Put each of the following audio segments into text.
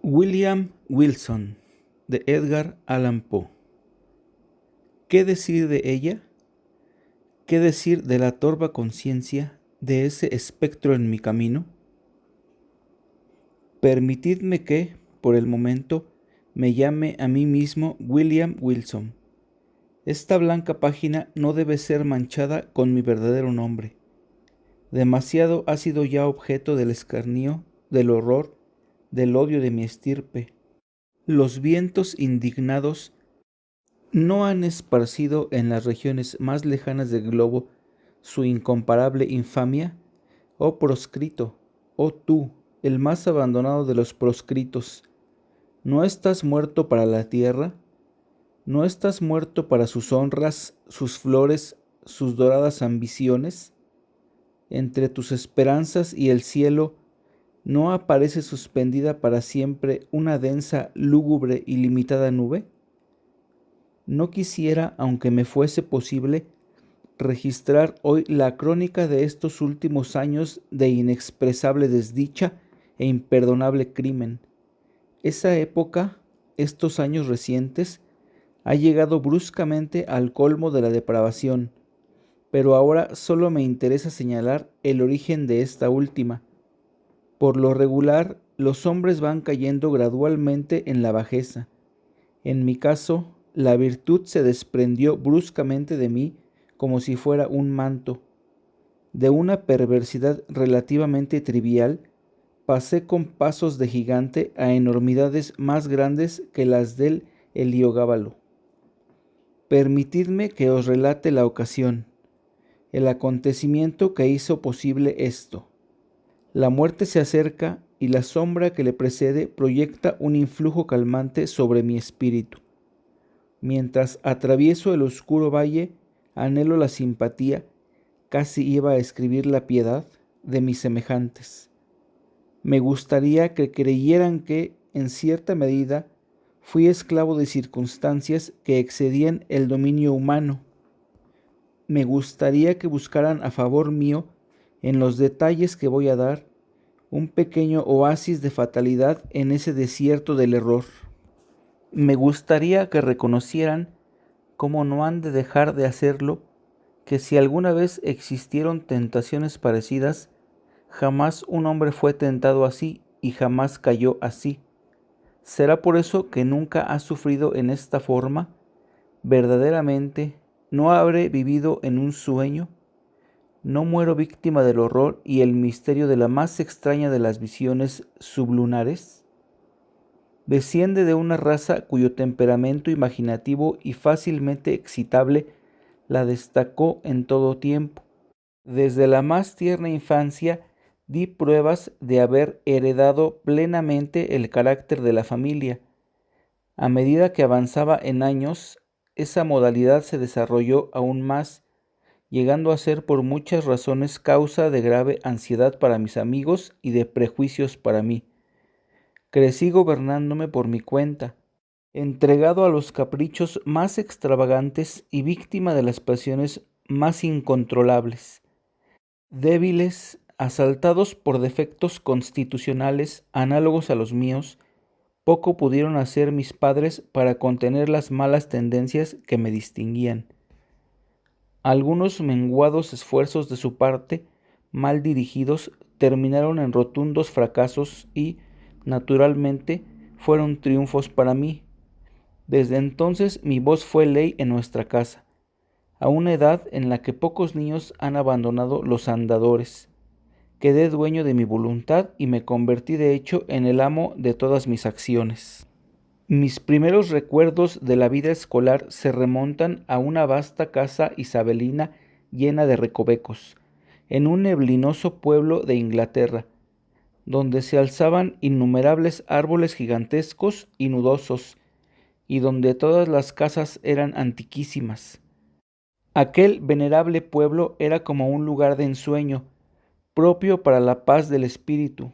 William Wilson, de Edgar Allan Poe. ¿Qué decir de ella? ¿Qué decir de la torva conciencia de ese espectro en mi camino? Permitidme que, por el momento, me llame a mí mismo William Wilson. Esta blanca página no debe ser manchada con mi verdadero nombre. Demasiado ha sido ya objeto del escarnio, del horror, del odio de mi estirpe. Los vientos indignados no han esparcido en las regiones más lejanas del globo su incomparable infamia. Oh proscrito, oh tú, el más abandonado de los proscritos, ¿no estás muerto para la tierra? ¿No estás muerto para sus honras, sus flores, sus doradas ambiciones? Entre tus esperanzas y el cielo, ¿no aparece suspendida para siempre una densa, lúgubre y limitada nube? No quisiera, aunque me fuese posible, registrar hoy la crónica de estos últimos años de inexpresable desdicha e imperdonable crimen. Esa época, estos años recientes, ha llegado bruscamente al colmo de la depravación, pero ahora solo me interesa señalar el origen de esta última. Por lo regular, los hombres van cayendo gradualmente en la bajeza. En mi caso, la virtud se desprendió bruscamente de mí como si fuera un manto. De una perversidad relativamente trivial, pasé con pasos de gigante a enormidades más grandes que las del Heliogábalo. Permitidme que os relate la ocasión, el acontecimiento que hizo posible esto. La muerte se acerca y la sombra que le precede proyecta un influjo calmante sobre mi espíritu. Mientras atravieso el oscuro valle, anhelo la simpatía, casi iba a escribir la piedad, de mis semejantes. Me gustaría que creyeran que, en cierta medida, fui esclavo de circunstancias que excedían el dominio humano. Me gustaría que buscaran a favor mío, en los detalles que voy a dar, un pequeño oasis de fatalidad en ese desierto del error. Me gustaría que reconocieran, como no han de dejar de hacerlo, que si alguna vez existieron tentaciones parecidas, jamás un hombre fue tentado así y jamás cayó así. ¿Será por eso que nunca ha sufrido en esta forma? Verdaderamente, ¿no habré vivido en un sueño? ¿No muero víctima del horror y el misterio de la más extraña de las visiones sublunares? Desciende de una raza cuyo temperamento imaginativo y fácilmente excitable la destacó en todo tiempo. Desde la más tierna infancia di pruebas de haber heredado plenamente el carácter de la familia. A medida que avanzaba en años, esa modalidad se desarrolló aún más, llegando a ser por muchas razones causa de grave ansiedad para mis amigos y de prejuicios para mí. Crecí gobernándome por mi cuenta, entregado a los caprichos más extravagantes y víctima de las pasiones más incontrolables. Débiles, asaltados por defectos constitucionales análogos a los míos, poco pudieron hacer mis padres para contener las malas tendencias que me distinguían. Algunos menguados esfuerzos de su parte, mal dirigidos, terminaron en rotundos fracasos y, naturalmente, fueron triunfos para mí. Desde entonces mi voz fue ley en nuestra casa, a una edad en la que pocos niños han abandonado los andadores. Quedé dueño de mi voluntad y me convertí de hecho en el amo de todas mis acciones. Mis primeros recuerdos de la vida escolar se remontan a una vasta casa isabelina llena de recovecos, en un neblinoso pueblo de Inglaterra, donde se alzaban innumerables árboles gigantescos y nudosos, y donde todas las casas eran antiquísimas. Aquel venerable pueblo era como un lugar de ensueño, propio para la paz del espíritu.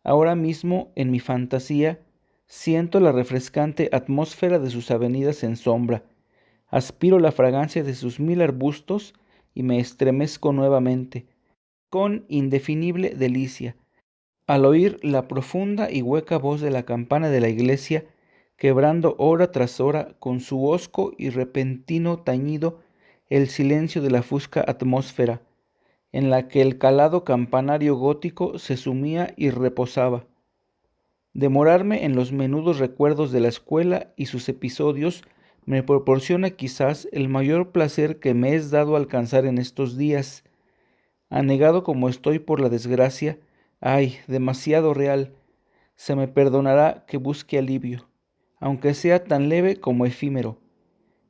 Ahora mismo, en mi fantasía, siento la refrescante atmósfera de sus avenidas en sombra, aspiro la fragancia de sus 1000 arbustos y me estremezco nuevamente, con indefinible delicia, Al oír la profunda y hueca voz de la campana de la iglesia, quebrando hora tras hora con su hosco y repentino tañido el silencio de la fusca atmósfera, en la que el calado campanario gótico se sumía y reposaba. Demorarme en los menudos recuerdos de la escuela y sus episodios me proporciona quizás el mayor placer que me es dado alcanzar en estos días. Anegado como estoy por la desgracia, ay, demasiado real, se me perdonará que busque alivio, aunque sea tan leve como efímero,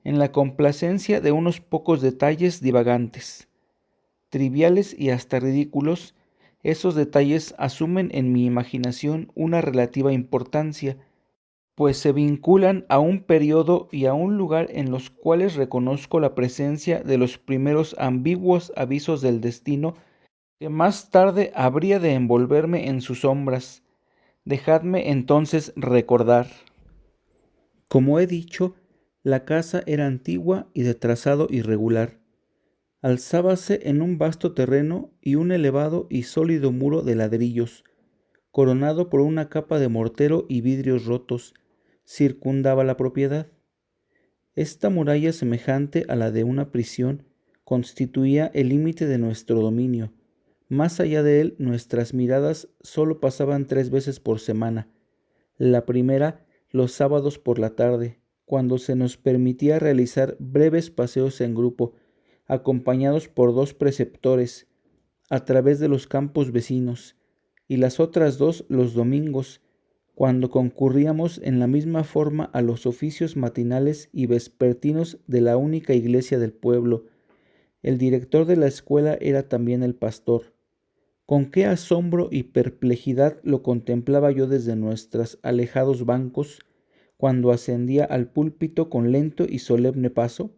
en la complacencia de unos pocos detalles divagantes, triviales y hasta ridículos. Esos detalles asumen en mi imaginación una relativa importancia, pues se vinculan a un periodo y a un lugar en los cuales reconozco la presencia de los primeros ambiguos avisos del destino que más tarde habría de envolverme en sus sombras. Dejadme entonces recordar. Como he dicho, la casa era antigua y de trazado irregular. Alzábase en un vasto terreno y un elevado y sólido muro de ladrillos, coronado por una capa de mortero y vidrios rotos, circundaba la propiedad. Esta muralla, semejante a la de una prisión, constituía el límite de nuestro dominio. Más allá de él, nuestras miradas sólo pasaban 3 veces por semana. La primera, los sábados por la tarde, cuando se nos permitía realizar breves paseos en grupo, acompañados por 2 preceptores, a través de los campos vecinos, y las otras 2 los domingos, cuando concurríamos en la misma forma a los oficios matinales y vespertinos de la única iglesia del pueblo. El director de la escuela era también el pastor. Con qué asombro y perplejidad lo contemplaba yo desde nuestros alejados bancos, cuando ascendía al púlpito con lento y solemne paso.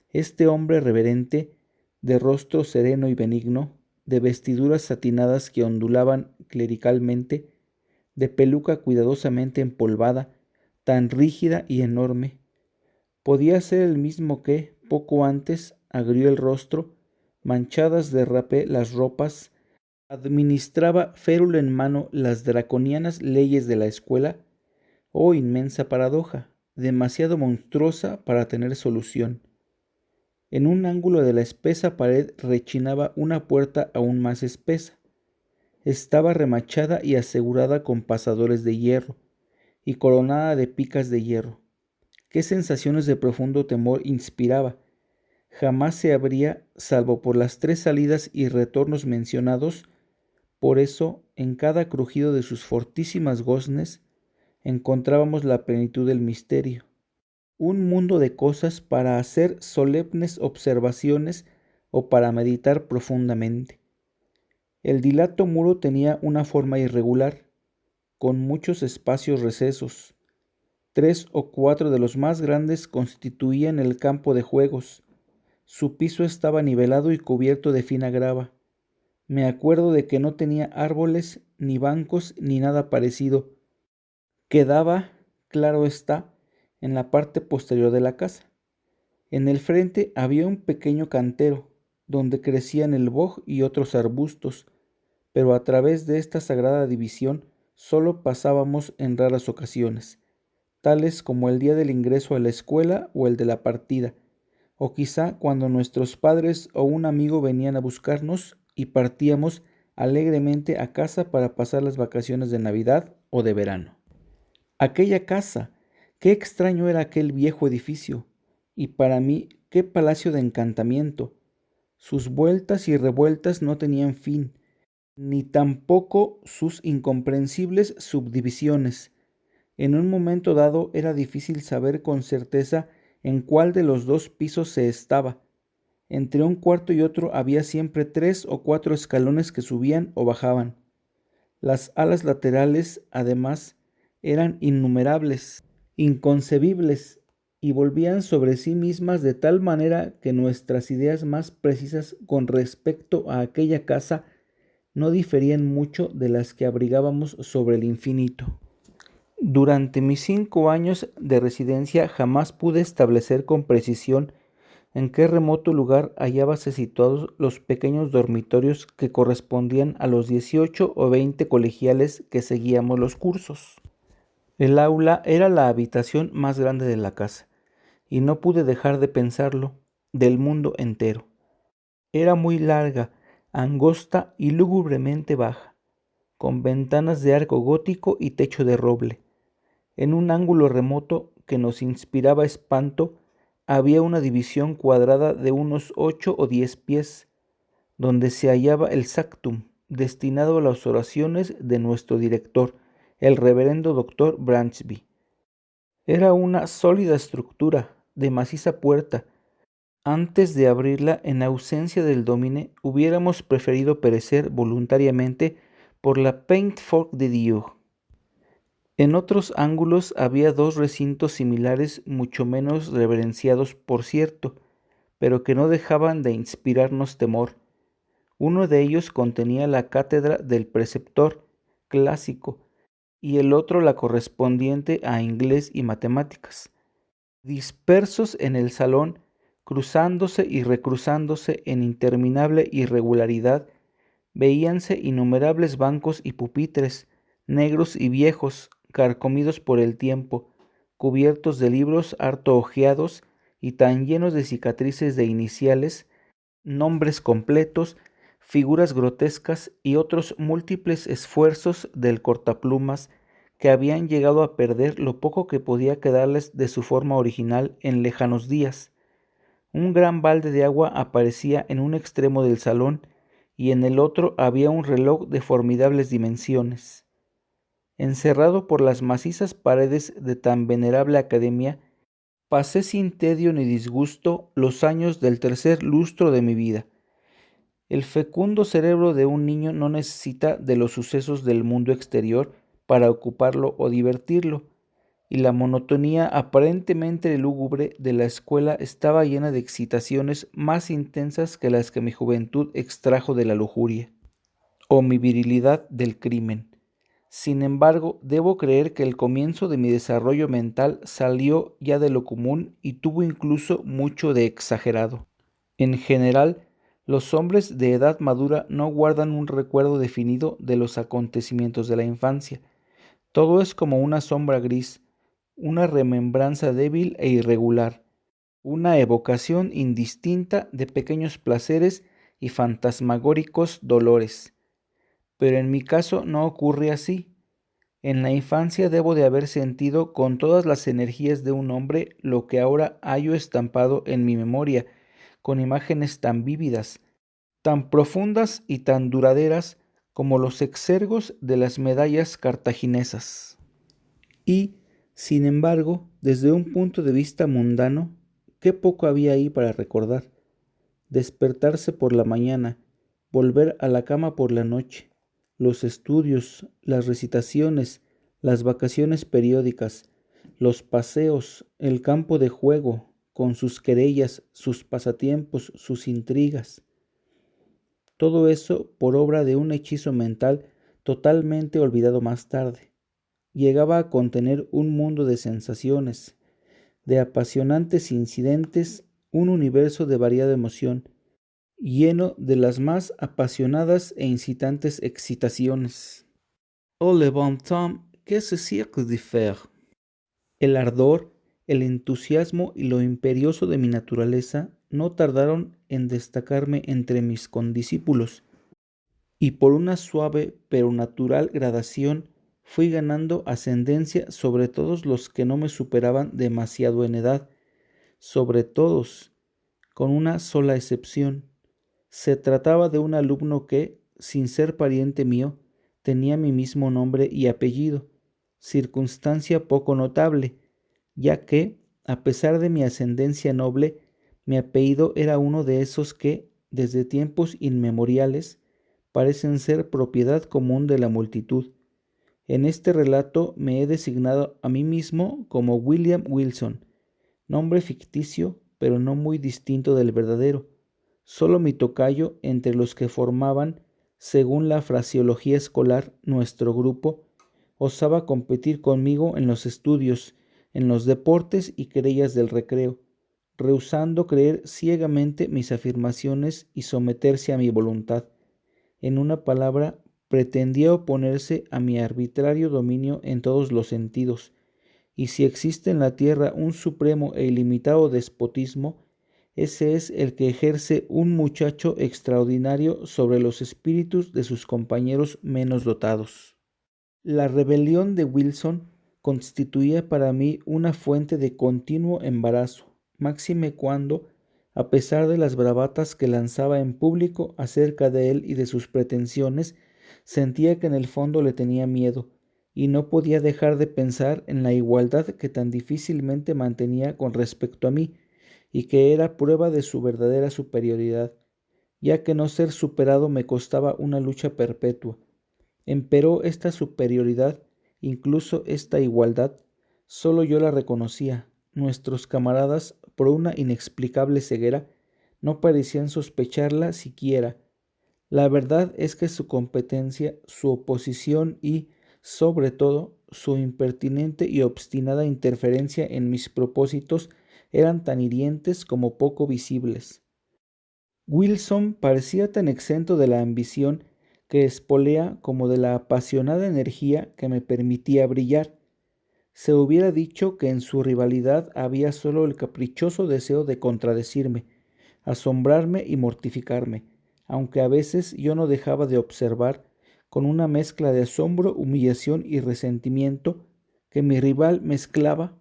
Este hombre reverente, de rostro sereno y benigno, de vestiduras satinadas que ondulaban clericalmente, de peluca cuidadosamente empolvada, tan rígida y enorme, podía ser el mismo que, poco antes, agrió el rostro, manchadas de rapé las ropas, administraba férula en mano las draconianas leyes de la escuela. Oh inmensa paradoja, demasiado monstruosa para tener solución. En un ángulo de la espesa pared rechinaba una puerta aún más espesa. Estaba remachada y asegurada con pasadores de hierro, y coronada de picas de hierro. Qué sensaciones de profundo temor inspiraba. Jamás se abría, salvo por las 3 salidas y retornos mencionados. Por eso, en cada crujido de sus fortísimas goznes, encontrábamos la plenitud del misterio. Un mundo de cosas para hacer solemnes observaciones o para meditar profundamente. El dilato muro tenía una forma irregular, con muchos espacios recesos. 3 o 4 de los más grandes constituían el campo de juegos. Su piso estaba nivelado y cubierto de fina grava. Me acuerdo de que no tenía árboles, ni bancos, ni nada parecido. Quedaba, claro está, en la parte posterior de la casa. En el frente había un pequeño cantero, donde crecían el boj y otros arbustos, pero a través de esta sagrada división solo pasábamos en raras ocasiones, tales como el día del ingreso a la escuela o el de la partida, o quizá cuando nuestros padres o un amigo venían a buscarnos y partíamos alegremente a casa para pasar las vacaciones de Navidad o de verano. Aquella casa, qué extraño era aquel viejo edificio, y para mí qué palacio de encantamiento. Sus vueltas y revueltas no tenían fin, ni tampoco sus incomprensibles subdivisiones. En un momento dado era difícil saber con certeza en cuál de los 2 pisos se estaba. Entre un cuarto y otro había siempre 3 o 4 escalones que subían o bajaban. Las alas laterales, además, eran innumerables, inconcebibles, y volvían sobre sí mismas de tal manera que nuestras ideas más precisas con respecto a aquella casa no diferían mucho de las que abrigábamos sobre el infinito. Durante mis 5 años de residencia jamás pude establecer con precisión en qué remoto lugar hallábase situados los pequeños dormitorios que correspondían a los 18 o 20 colegiales que seguíamos los cursos. El aula era la habitación más grande de la casa, y no pude dejar de pensarlo, del mundo entero. Era muy larga, angosta y lúgubremente baja, con ventanas de arco gótico y techo de roble. En un ángulo remoto que nos inspiraba espanto, había una división cuadrada de unos 8 o 10 pies, donde se hallaba el sactum, destinado a las oraciones de nuestro director, el reverendo doctor Branchby. Era una sólida estructura, de maciza puerta. Antes de abrirla, en ausencia del dómine, hubiéramos preferido perecer voluntariamente por la Painte Fork de Dieu. En otros ángulos había dos recintos similares, mucho menos reverenciados, por cierto, pero que no dejaban de inspirarnos temor. Uno de ellos contenía la cátedra del preceptor clásico y el otro la correspondiente a inglés y matemáticas. Dispersos en el salón, cruzándose y recruzándose en interminable irregularidad, veíanse innumerables bancos y pupitres, negros y viejos, carcomidos por el tiempo, cubiertos de libros harto hojeados y tan llenos de cicatrices de iniciales, nombres completos, figuras grotescas y otros múltiples esfuerzos del cortaplumas que habían llegado a perder lo poco que podía quedarles de su forma original en lejanos días. Un gran balde de agua aparecía en un extremo del salón y en el otro había un reloj de formidables dimensiones. Encerrado por las macizas paredes de tan venerable academia, pasé sin tedio ni disgusto los años del tercer lustro de mi vida. El fecundo cerebro de un niño no necesita de los sucesos del mundo exterior para ocuparlo o divertirlo, y la monotonía aparentemente lúgubre de la escuela estaba llena de excitaciones más intensas que las que mi juventud extrajo de la lujuria, o mi virilidad del crimen. Sin embargo, debo creer que el comienzo de mi desarrollo mental salió ya de lo común y tuvo incluso mucho de exagerado. En general, los hombres de edad madura no guardan un recuerdo definido de los acontecimientos de la infancia. Todo es como una sombra gris, una remembranza débil e irregular, una evocación indistinta de pequeños placeres y fantasmagóricos dolores. Pero en mi caso no ocurre así. En la infancia debo de haber sentido con todas las energías de un hombre lo que ahora hallo estampado en mi memoria, con imágenes tan vívidas, tan profundas y tan duraderas como los exergos de las medallas cartaginesas. Y, sin embargo, desde un punto de vista mundano, qué poco había ahí para recordar. Despertarse por la mañana, volver a la cama por la noche, los estudios, las recitaciones, las vacaciones periódicas, los paseos, el campo de juego, con sus querellas, sus pasatiempos, sus intrigas. Todo eso por obra de un hechizo mental totalmente olvidado más tarde. Llegaba a contener un mundo de sensaciones, de apasionantes incidentes, un universo de variada emoción, lleno de las más apasionadas e incitantes excitaciones. Oh le bon temps, que ce siècle diffère. El ardor, el entusiasmo y lo imperioso de mi naturaleza no tardaron en destacarme entre mis condiscípulos, y por una suave pero natural gradación fui ganando ascendencia sobre todos los que no me superaban demasiado en edad, sobre todos, con una sola excepción. Se trataba de un alumno que, sin ser pariente mío, tenía mi mismo nombre y apellido, circunstancia poco notable, ya que, a pesar de mi ascendencia noble, mi apellido era uno de esos que, desde tiempos inmemoriales, parecen ser propiedad común de la multitud. En este relato me he designado a mí mismo como William Wilson, nombre ficticio, pero no muy distinto del verdadero, solo mi tocayo entre los que formaban, según la fraseología escolar, nuestro grupo, osaba competir conmigo en los estudios, en los deportes y querellas del recreo, rehusando creer ciegamente mis afirmaciones y someterse a mi voluntad. En una palabra, pretendía oponerse a mi arbitrario dominio en todos los sentidos, y si existe en la tierra un supremo e ilimitado despotismo, ese es el que ejerce un muchacho extraordinario sobre los espíritus de sus compañeros menos dotados. La rebelión de Wilson constituía para mí una fuente de continuo embarazo, máxime cuando, a pesar de las bravatas que lanzaba en público acerca de él y de sus pretensiones, sentía que en el fondo le tenía miedo, y no podía dejar de pensar en la igualdad que tan difícilmente mantenía con respecto a mí, y que era prueba de su verdadera superioridad, ya que no ser superado me costaba una lucha perpetua. Empero esta superioridad, incluso esta igualdad, solo yo la reconocía. Nuestros camaradas, por una inexplicable ceguera, no parecían sospecharla siquiera. La verdad es que su competencia, su oposición y, sobre todo, su impertinente y obstinada interferencia en mis propósitos eran tan hirientes como poco visibles. Wilson parecía tan exento de la ambición que espolea como de la apasionada energía que me permitía brillar. Se hubiera dicho que en su rivalidad había solo el caprichoso deseo de contradecirme, asombrarme y mortificarme, aunque a veces yo no dejaba de observar, con una mezcla de asombro, humillación y resentimiento, que mi rival mezclaba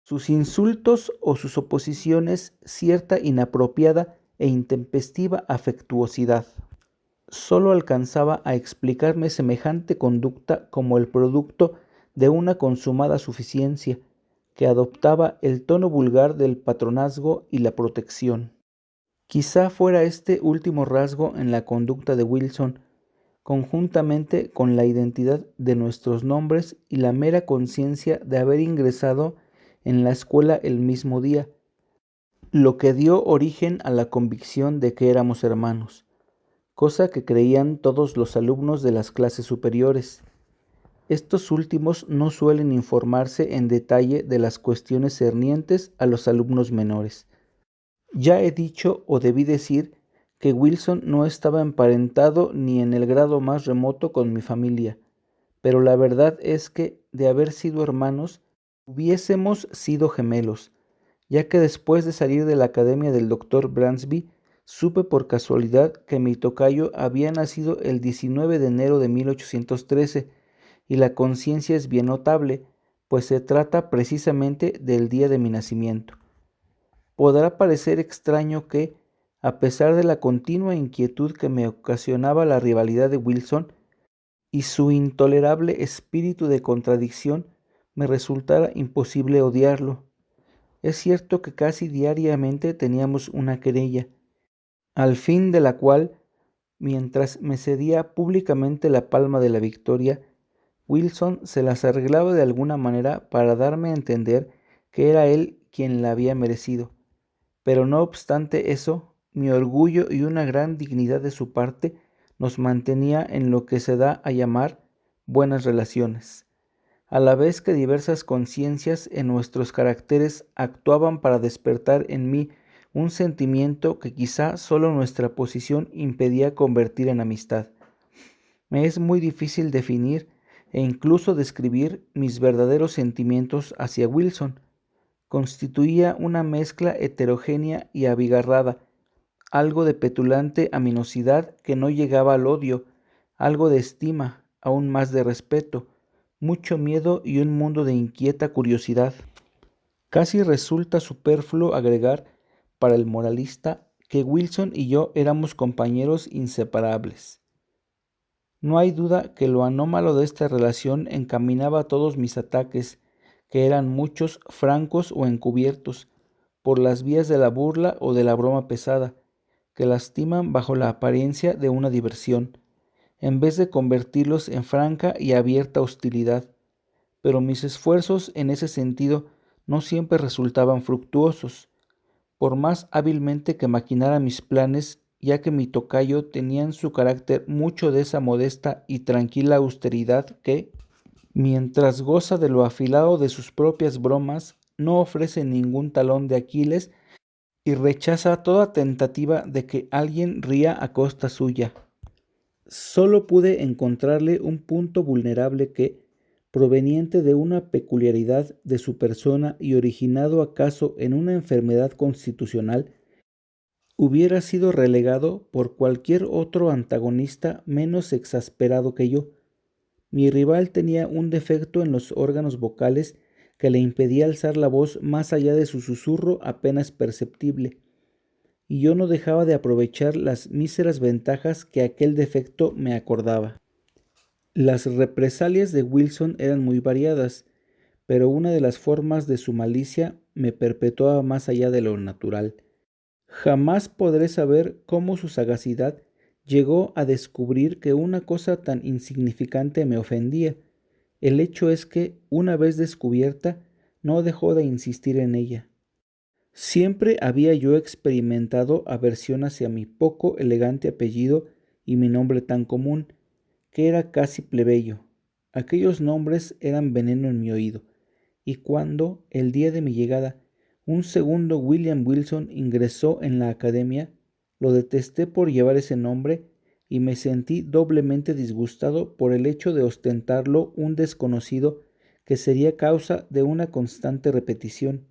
sus insultos o sus oposiciones cierta inapropiada e intempestiva afectuosidad. Solo alcanzaba a explicarme semejante conducta como el producto de una consumada suficiencia, que adoptaba el tono vulgar del patronazgo y la protección. Quizá fuera este último rasgo en la conducta de Wilson, conjuntamente con la identidad de nuestros nombres y la mera conciencia de haber ingresado en la escuela el mismo día, lo que dio origen a la convicción de que éramos hermanos, cosa que creían todos los alumnos de las clases superiores. Estos últimos no suelen informarse en detalle de las cuestiones cernientes a los alumnos menores. Ya he dicho o debí decir que Wilson no estaba emparentado ni en el grado más remoto con mi familia, pero la verdad es que, de haber sido hermanos, hubiésemos sido gemelos, ya que después de salir de la academia del doctor Bransby, supe por casualidad que mi tocayo había nacido el 19 de enero de 1813, y la conciencia es bien notable, pues se trata precisamente del día de mi nacimiento. Podrá parecer extraño que, a pesar de la continua inquietud que me ocasionaba la rivalidad de Wilson y su intolerable espíritu de contradicción, me resultara imposible odiarlo. Es cierto que casi diariamente teníamos una querella, al fin de la cual, mientras me cedía públicamente la palma de la victoria, Wilson se las arreglaba de alguna manera para darme a entender que era él quien la había merecido. Pero no obstante eso, mi orgullo y una gran dignidad de su parte nos mantenía en lo que se da a llamar buenas relaciones, a la vez que diversas conciencias en nuestros caracteres actuaban para despertar en mí un sentimiento que quizá solo nuestra posición impedía convertir en amistad. Me es muy difícil definir e incluso describir mis verdaderos sentimientos hacia Wilson. Constituía una mezcla heterogénea y abigarrada, algo de petulante aminosidad que no llegaba al odio, algo de estima, aún más de respeto, mucho miedo y un mundo de inquieta curiosidad. Casi resulta superfluo agregar, para el moralista, que Wilson y yo éramos compañeros inseparables. No hay duda que lo anómalo de esta relación encaminaba todos mis ataques, que eran muchos, francos o encubiertos, por las vías de la burla o de la broma pesada, que lastiman bajo la apariencia de una diversión, en vez de convertirlos en franca y abierta hostilidad. Pero mis esfuerzos en ese sentido no siempre resultaban fructuosos, por más hábilmente que maquinara mis planes, ya que mi tocayo tenía en su carácter mucho de esa modesta y tranquila austeridad que, mientras goza de lo afilado de sus propias bromas, no ofrece ningún talón de Aquiles y rechaza toda tentativa de que alguien ría a costa suya. Solo pude encontrarle un punto vulnerable que, proveniente de una peculiaridad de su persona y originado acaso en una enfermedad constitucional, hubiera sido relegado por cualquier otro antagonista menos exasperado que yo. Mi rival tenía un defecto en los órganos vocales que le impedía alzar la voz más allá de su susurro apenas perceptible, y yo no dejaba de aprovechar las míseras ventajas que aquel defecto me acordaba. Las represalias de Wilson eran muy variadas, pero una de las formas de su malicia me perpetuaba más allá de lo natural. Jamás podré saber cómo su sagacidad llegó a descubrir que una cosa tan insignificante me ofendía. El hecho es que, una vez descubierta, no dejó de insistir en ella. Siempre había yo experimentado aversión hacia mi poco elegante apellido y mi nombre tan común, que era casi plebeyo. Aquellos nombres eran veneno en mi oído, y cuando, el día de mi llegada, un segundo William Wilson ingresó en la academia, lo detesté por llevar ese nombre y me sentí doblemente disgustado por el hecho de ostentarlo un desconocido que sería causa de una constante repetición,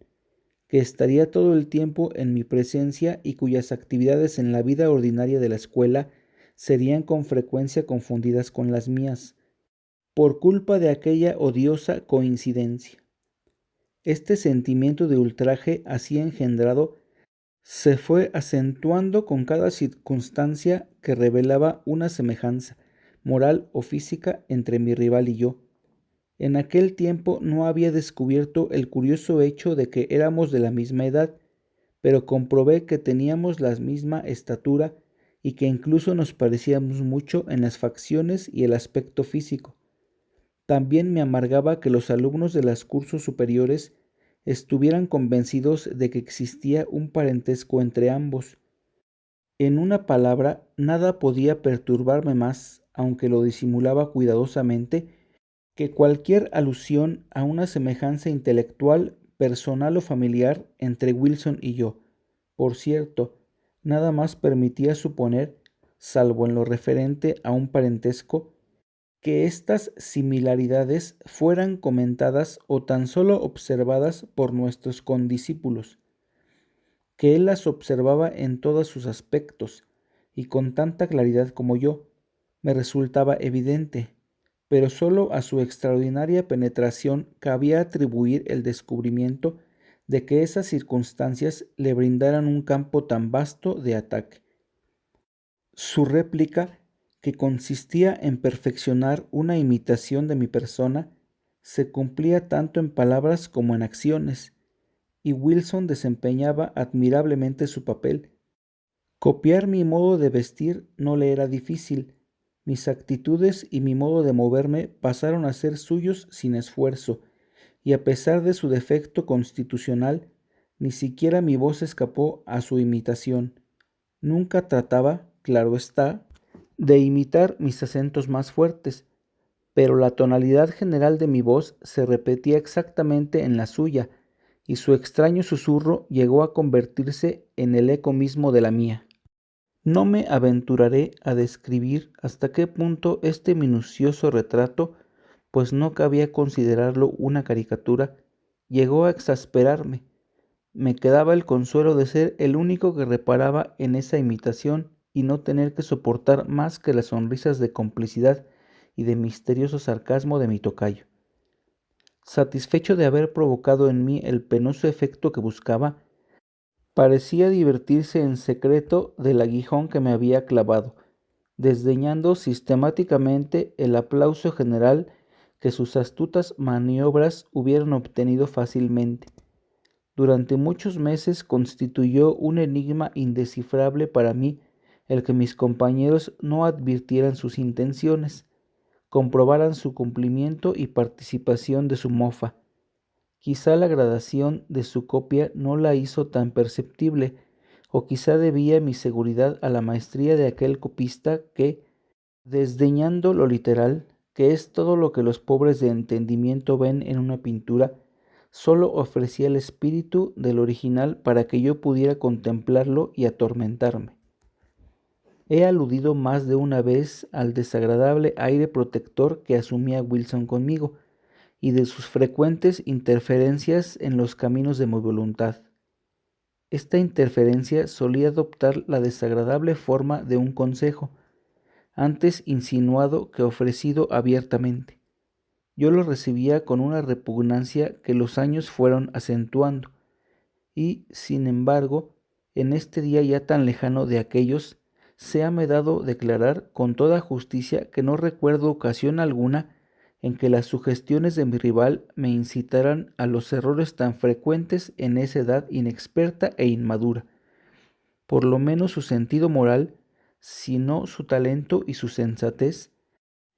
que estaría todo el tiempo en mi presencia y cuyas actividades en la vida ordinaria de la escuela serían con frecuencia confundidas con las mías, por culpa de aquella odiosa coincidencia. Este sentimiento de ultraje así engendrado se fue acentuando con cada circunstancia que revelaba una semejanza, moral o física, entre mi rival y yo. En aquel tiempo no había descubierto el curioso hecho de que éramos de la misma edad, pero comprobé que teníamos la misma estatura y que incluso nos parecíamos mucho en las facciones y el aspecto físico. También me amargaba que los alumnos de los cursos superiores estuvieran convencidos de que existía un parentesco entre ambos. En una palabra, nada podía perturbarme más, aunque lo disimulaba cuidadosamente, que cualquier alusión a una semejanza intelectual, personal o familiar entre Wilson y yo. Por cierto, nada más permitía suponer, salvo en lo referente a un parentesco, que estas similaridades fueran comentadas o tan solo observadas por nuestros condiscípulos, que él las observaba en todos sus aspectos y con tanta claridad como yo, me resultaba evidente, pero solo a su extraordinaria penetración cabía atribuir el descubrimiento de que esas circunstancias le brindaran un campo tan vasto de ataque. Su réplica, que consistía en perfeccionar una imitación de mi persona, se cumplía tanto en palabras como en acciones, y Wilson desempeñaba admirablemente su papel. Copiar mi modo de vestir no le era difícil. Mis actitudes y mi modo de moverme pasaron a ser suyos sin esfuerzo, y a pesar de su defecto constitucional, ni siquiera mi voz escapó a su imitación. Nunca trataba, claro está, de imitar mis acentos más fuertes, pero la tonalidad general de mi voz se repetía exactamente en la suya, y su extraño susurro llegó a convertirse en el eco mismo de la mía. No me aventuraré a describir hasta qué punto este minucioso retrato, pues no cabía considerarlo una caricatura, llegó a exasperarme. Me quedaba el consuelo de ser el único que reparaba en esa imitación y no tener que soportar más que las sonrisas de complicidad y de misterioso sarcasmo de mi tocayo. Satisfecho de haber provocado en mí el penoso efecto que buscaba, parecía divertirse en secreto del aguijón que me había clavado, desdeñando sistemáticamente el aplauso general que sus astutas maniobras hubieran obtenido fácilmente. Durante muchos meses constituyó un enigma indescifrable para mí el que mis compañeros no advirtieran sus intenciones, comprobaran su cumplimiento y participación de su mofa. Quizá la gradación de su copia no la hizo tan perceptible, o quizá debía mi seguridad a la maestría de aquel copista que, desdeñando lo literal, que es todo lo que los pobres de entendimiento ven en una pintura, solo ofrecía el espíritu del original para que yo pudiera contemplarlo y atormentarme. He aludido más de una vez al desagradable aire protector que asumía Wilson conmigo y de sus frecuentes interferencias en los caminos de mi voluntad. Esta interferencia solía adoptar la desagradable forma de un consejo, antes insinuado que ofrecido abiertamente. Yo lo recibía con una repugnancia que los años fueron acentuando, y, sin embargo, en este día ya tan lejano de aquellos, séame dado declarar con toda justicia que no recuerdo ocasión alguna en que las sugestiones de mi rival me incitaran a los errores tan frecuentes en esa edad inexperta e inmadura. Por lo menos su sentido moral, si no su talento y su sensatez,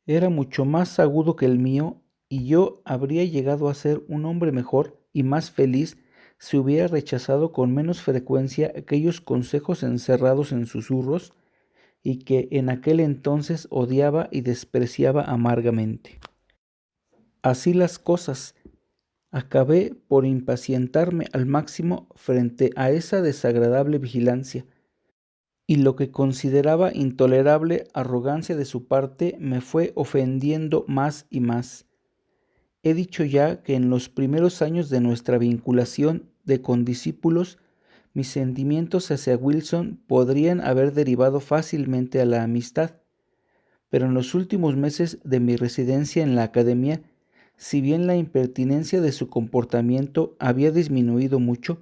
era mucho más agudo que el mío, y yo habría llegado a ser un hombre mejor y más feliz si hubiera rechazado con menos frecuencia aquellos consejos encerrados en susurros y que en aquel entonces odiaba y despreciaba amargamente. Así las cosas, acabé por impacientarme al máximo frente a esa desagradable vigilancia, y lo que consideraba intolerable arrogancia de su parte me fue ofendiendo más y más. He dicho ya que en los primeros años de nuestra vinculación de condiscípulos, mis sentimientos hacia Wilson podrían haber derivado fácilmente a la amistad, pero en los últimos meses de mi residencia en la academia, si bien la impertinencia de su comportamiento había disminuido mucho,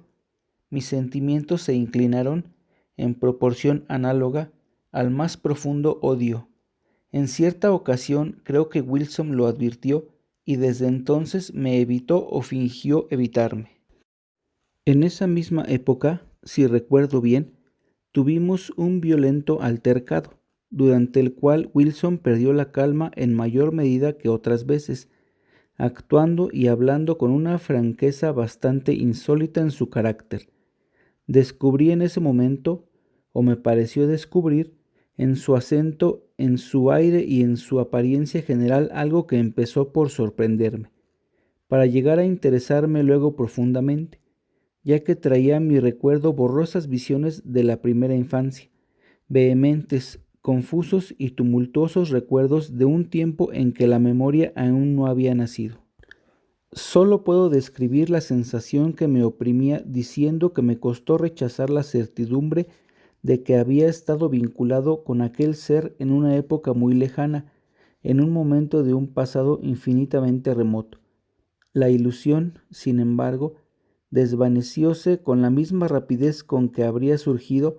mis sentimientos se inclinaron, en proporción análoga, al más profundo odio. En cierta ocasión creo que Wilson lo advirtió y desde entonces me evitó o fingió evitarme. En esa misma época, si recuerdo bien, tuvimos un violento altercado, durante el cual Wilson perdió la calma en mayor medida que otras veces, actuando y hablando con una franqueza bastante insólita en su carácter. Descubrí en ese momento, o me pareció descubrir, en su acento, en su aire y en su apariencia general algo que empezó por sorprenderme, para llegar a interesarme luego profundamente, ya que traía a mi recuerdo borrosas visiones de la primera infancia, vehementes, confusos y tumultuosos recuerdos de un tiempo en que la memoria aún no había nacido. Solo puedo describir la sensación que me oprimía diciendo que me costó rechazar la certidumbre de que había estado vinculado con aquel ser en una época muy lejana, en un momento de un pasado infinitamente remoto. La ilusión, sin embargo, desvanecióse con la misma rapidez con que habría surgido,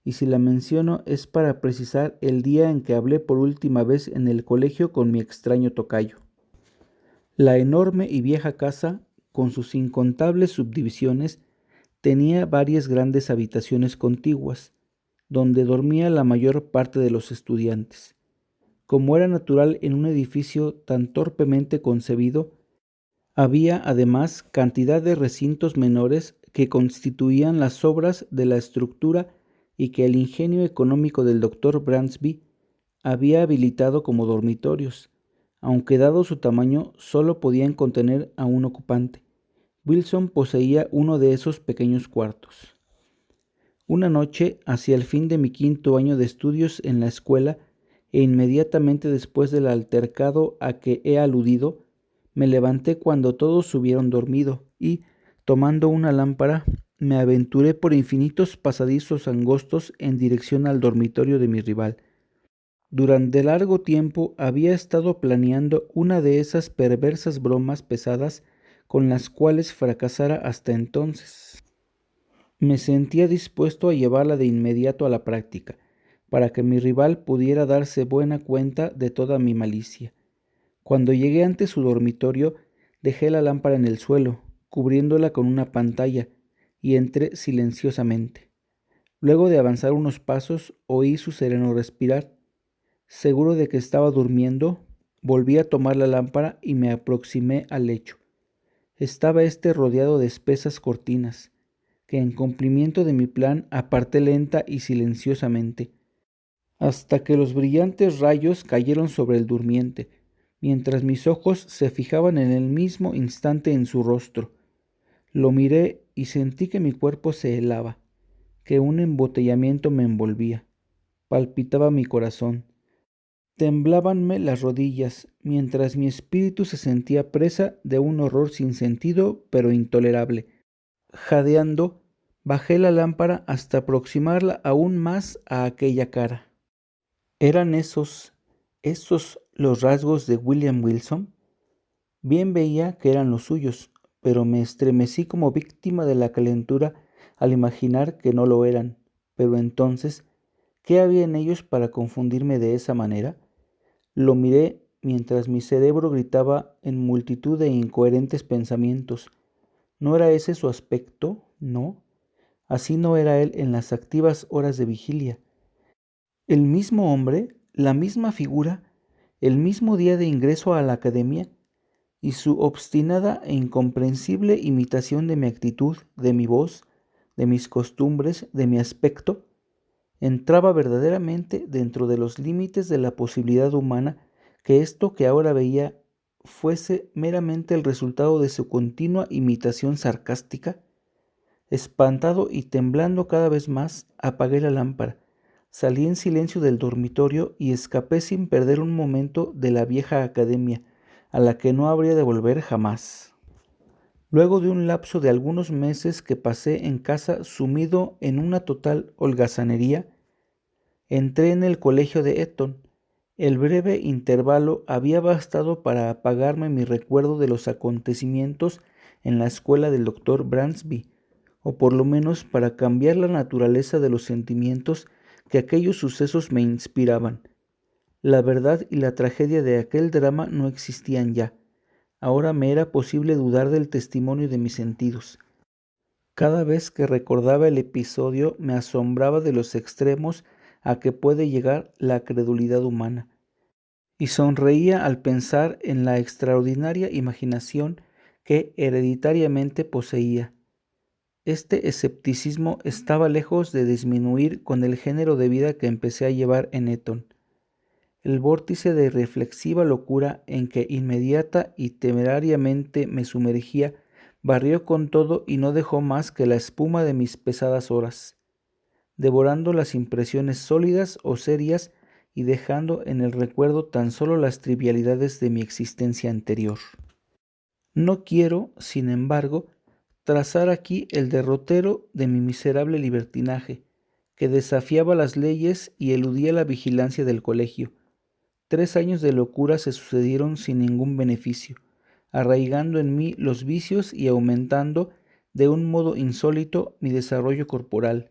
y si la menciono es para precisar el día en que hablé por última vez en el colegio con mi extraño tocayo. La enorme y vieja casa, con sus incontables subdivisiones, tenía varias grandes habitaciones contiguas, donde dormía la mayor parte de los estudiantes. Como era natural en un edificio tan torpemente concebido, había además cantidad de recintos menores que constituían las sobras de la estructura y que el ingenio económico del doctor Bransby había habilitado como dormitorios, aunque dado su tamaño solo podían contener a un ocupante. Wilson poseía uno de esos pequeños cuartos. Una noche, hacia el fin de mi quinto año de estudios en la escuela, e inmediatamente después del altercado a que he aludido, me levanté cuando todos hubieron dormido y, tomando una lámpara, me aventuré por infinitos pasadizos angostos en dirección al dormitorio de mi rival. Durante largo tiempo había estado planeando una de esas perversas bromas pesadas con las cuales fracasara hasta entonces. Me sentía dispuesto a llevarla de inmediato a la práctica, para que mi rival pudiera darse buena cuenta de toda mi malicia. Cuando llegué ante su dormitorio, dejé la lámpara en el suelo, cubriéndola con una pantalla, y entré silenciosamente. Luego de avanzar unos pasos, oí su sereno respirar. Seguro de que estaba durmiendo, volví a tomar la lámpara y me aproximé al lecho. Estaba éste rodeado de espesas cortinas, que en cumplimiento de mi plan aparté lenta y silenciosamente, hasta que los brillantes rayos cayeron sobre el durmiente, mientras mis ojos se fijaban en el mismo instante en su rostro. Lo miré y sentí que mi cuerpo se helaba, que un embotellamiento me envolvía. Palpitaba mi corazón. Temblábanme las rodillas, mientras mi espíritu se sentía presa de un horror sin sentido, pero intolerable. Jadeando, bajé la lámpara hasta aproximarla aún más a aquella cara. ¿Eran esos los rasgos de William Wilson? Bien veía que eran los suyos, pero me estremecí como víctima de la calentura al imaginar que no lo eran. Pero entonces, ¿qué había en ellos para confundirme de esa manera? Lo miré mientras mi cerebro gritaba en multitud de incoherentes pensamientos. ¿No era ese su aspecto? No. Así no era él en las activas horas de vigilia. El mismo hombre, la misma figura, el mismo día de ingreso a la academia, y su obstinada e incomprensible imitación de mi actitud, de mi voz, de mis costumbres, de mi aspecto, entraba verdaderamente dentro de los límites de la posibilidad humana que esto que ahora veía fuese meramente el resultado de su continua imitación sarcástica. Espantado y temblando cada vez más, apagué la lámpara, salí en silencio del dormitorio y escapé sin perder un momento de la vieja academia, a la que no habría de volver jamás. Luego de un lapso de algunos meses que pasé en casa sumido en una total holgazanería, entré en el colegio de Eton. El breve intervalo había bastado para apagarme mi recuerdo de los acontecimientos en la escuela del doctor Bransby, o por lo menos para cambiar la naturaleza de los sentimientos que aquellos sucesos me inspiraban. La verdad y la tragedia de aquel drama no existían ya. Ahora me era posible dudar del testimonio de mis sentidos. Cada vez que recordaba el episodio me asombraba de los extremos a que puede llegar la credulidad humana, y sonreía al pensar en la extraordinaria imaginación que hereditariamente poseía. Este escepticismo estaba lejos de disminuir con el género de vida que empecé a llevar en Eton. El vórtice de reflexiva locura en que inmediata y temerariamente me sumergía barrió con todo y no dejó más que la espuma de mis pesadas horas, devorando las impresiones sólidas o serias y dejando en el recuerdo tan solo las trivialidades de mi existencia anterior. No quiero, sin embargo, trazar aquí el derrotero de mi miserable libertinaje, que desafiaba las leyes y eludía la vigilancia del colegio. 3 años de locura se sucedieron sin ningún beneficio, arraigando en mí los vicios y aumentando de un modo insólito mi desarrollo corporal.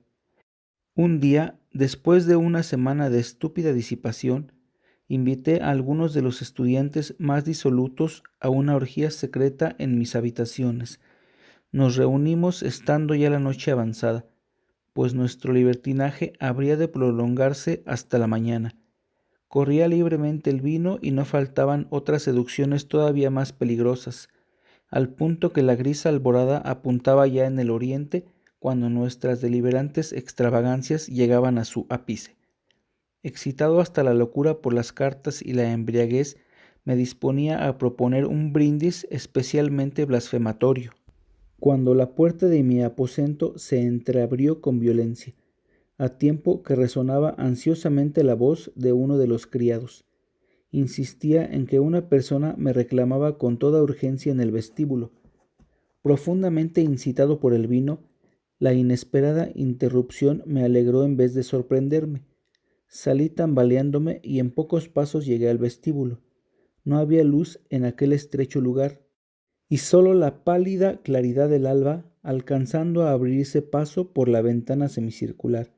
Un día, después de una semana de estúpida disipación, invité a algunos de los estudiantes más disolutos a una orgía secreta en mis habitaciones. Nos reunimos estando ya la noche avanzada, pues nuestro libertinaje habría de prolongarse hasta la mañana. Corría libremente el vino y no faltaban otras seducciones todavía más peligrosas, al punto que la gris alborada apuntaba ya en el oriente cuando nuestras deliberantes extravagancias llegaban a su ápice. Excitado hasta la locura por las cartas y la embriaguez, me disponía a proponer un brindis especialmente blasfematorio, cuando la puerta de mi aposento se entreabrió con violencia, a tiempo que resonaba ansiosamente la voz de uno de los criados. Insistía en que una persona me reclamaba con toda urgencia en el vestíbulo. Profundamente incitado por el vino, la inesperada interrupción me alegró en vez de sorprenderme. Salí tambaleándome y en pocos pasos llegué al vestíbulo. No había luz en aquel estrecho lugar, y sólo la pálida claridad del alba alcanzando a abrirse paso por la ventana semicircular.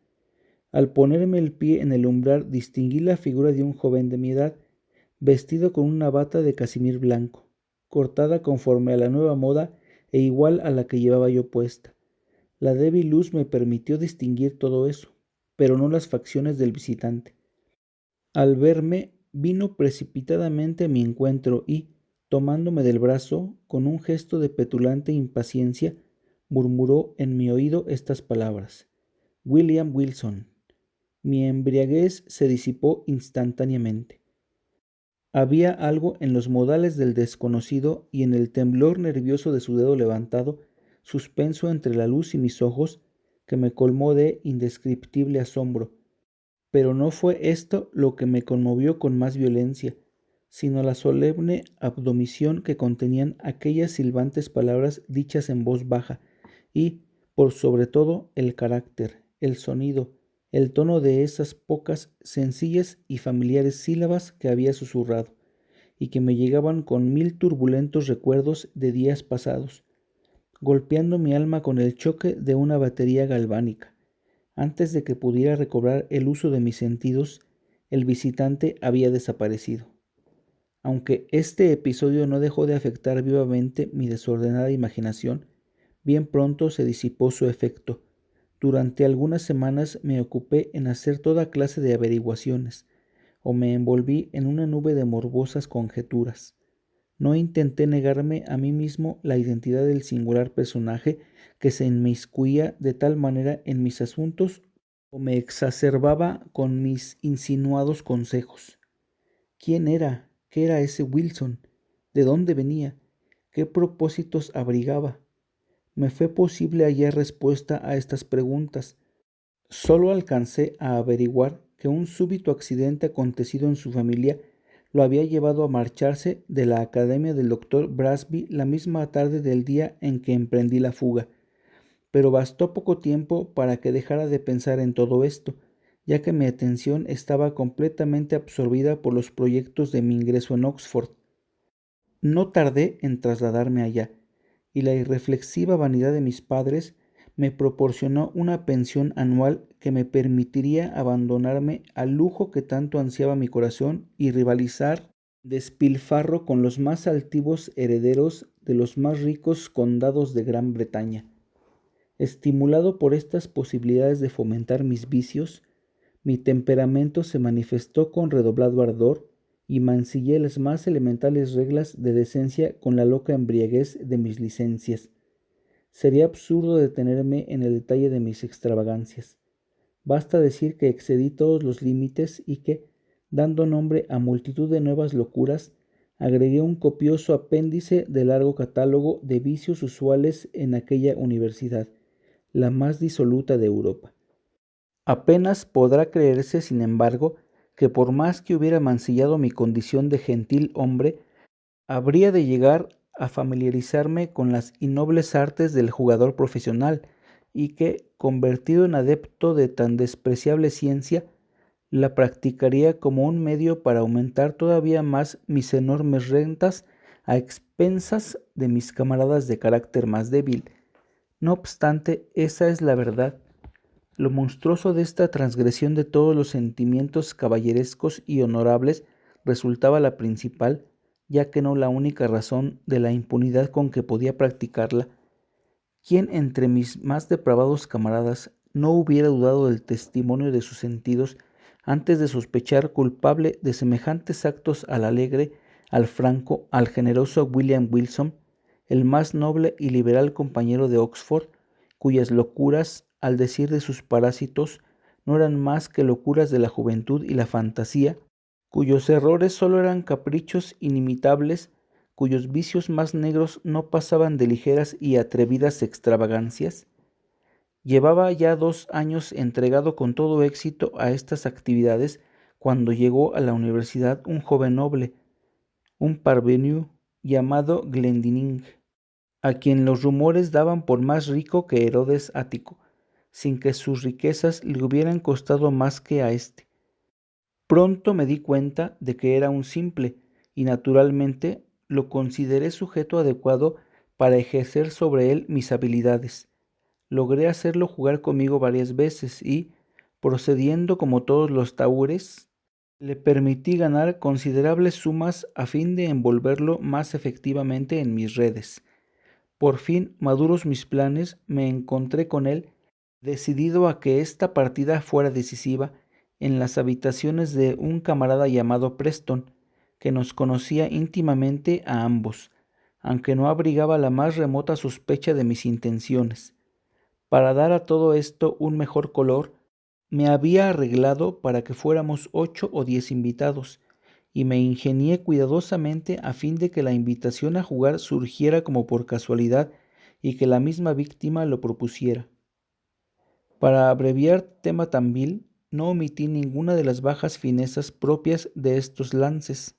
Al ponerme el pie en el umbral distinguí la figura de un joven de mi edad, vestido con una bata de casimir blanco, cortada conforme a la nueva moda e igual a la que llevaba yo puesta. La débil luz me permitió distinguir todo eso, pero no las facciones del visitante. Al verme, vino precipitadamente a mi encuentro y, tomándome del brazo, con un gesto de petulante impaciencia, murmuró en mi oído estas palabras: William Wilson. Mi embriaguez se disipó instantáneamente. Había algo en los modales del desconocido y en el temblor nervioso de su dedo levantado suspenso entre la luz y mis ojos, que me colmó de indescriptible asombro. Pero no fue esto lo que me conmovió con más violencia, sino la solemne admonición que contenían aquellas silbantes palabras dichas en voz baja, y, por sobre todo, el carácter, el sonido, el tono de esas pocas, sencillas y familiares sílabas que había susurrado, y que me llegaban con 1000 turbulentos recuerdos de días pasados, golpeando mi alma con el choque de una batería galvánica. Antes de que pudiera recobrar el uso de mis sentidos, el visitante había desaparecido. Aunque este episodio no dejó de afectar vivamente mi desordenada imaginación, bien pronto se disipó su efecto. Durante algunas semanas me ocupé en hacer toda clase de averiguaciones, o me envolví en una nube de morbosas conjeturas. No intenté negarme a mí mismo la identidad del singular personaje que se inmiscuía de tal manera en mis asuntos o me exacerbaba con mis insinuados consejos. ¿Quién era? ¿Qué era ese Wilson? ¿De dónde venía? ¿Qué propósitos abrigaba? Me fue posible hallar respuesta a estas preguntas. Solo alcancé a averiguar que un súbito accidente acontecido en su familia lo había llevado a marcharse de la academia del doctor Brasby la misma tarde del día en que emprendí la fuga. Pero bastó poco tiempo para que dejara de pensar en todo esto, ya que mi atención estaba completamente absorbida por los proyectos de mi ingreso en Oxford. No tardé en trasladarme allá, y la irreflexiva vanidad de mis padres me proporcionó una pensión anual que me permitiría abandonarme al lujo que tanto ansiaba mi corazón y rivalizar despilfarro con los más altivos herederos de los más ricos condados de Gran Bretaña. Estimulado por estas posibilidades de fomentar mis vicios, mi temperamento se manifestó con redoblado ardor y mancillé las más elementales reglas de decencia con la loca embriaguez de mis licencias. Sería absurdo detenerme en el detalle de mis extravagancias. Basta decir que excedí todos los límites y que, dando nombre a multitud de nuevas locuras, agregué un copioso apéndice del largo catálogo de vicios usuales en aquella universidad, la más disoluta de Europa. Apenas podrá creerse, sin embargo, que por más que hubiera mancillado mi condición de gentil hombre, habría de llegar a familiarizarme con las innobles artes del jugador profesional y que, convertido en adepto de tan despreciable ciencia, la practicaría como un medio para aumentar todavía más mis enormes rentas a expensas de mis camaradas de carácter más débil. No obstante, esa es la verdad. Lo monstruoso de esta transgresión de todos los sentimientos caballerescos y honorables resultaba la principal, ya que no la única razón de la impunidad con que podía practicarla. ¿Quién entre mis más depravados camaradas no hubiera dudado del testimonio de sus sentidos antes de sospechar culpable de semejantes actos al alegre, al franco, al generoso William Wilson, el más noble y liberal compañero de Oxford, cuyas locuras, al decir de sus parásitos, no eran más que locuras de la juventud y la fantasía, cuyos errores solo eran caprichos inimitables, cuyos vicios más negros no pasaban de ligeras y atrevidas extravagancias? Llevaba ya 2 años entregado con todo éxito a estas actividades cuando llegó a la universidad un joven noble, un parvenu llamado Glendinning, a quien los rumores daban por más rico que Herodes Ático, sin que sus riquezas le hubieran costado más que a éste. Pronto me di cuenta de que era un simple, y naturalmente lo consideré sujeto adecuado para ejercer sobre él mis habilidades. Logré hacerlo jugar conmigo varias veces y, procediendo como todos los tahures, le permití ganar considerables sumas a fin de envolverlo más efectivamente en mis redes. Por fin, maduros mis planes, me encontré con él, decidido a que esta partida fuera decisiva, en las habitaciones de un camarada llamado Preston, que nos conocía íntimamente a ambos, aunque no abrigaba la más remota sospecha de mis intenciones. Para dar a todo esto un mejor color, me había arreglado para que fuéramos 8 o 10 invitados, y me ingenié cuidadosamente a fin de que la invitación a jugar surgiera como por casualidad y que la misma víctima lo propusiera. Para abreviar tema tan vil, no omití ninguna de las bajas finezas propias de estos lances,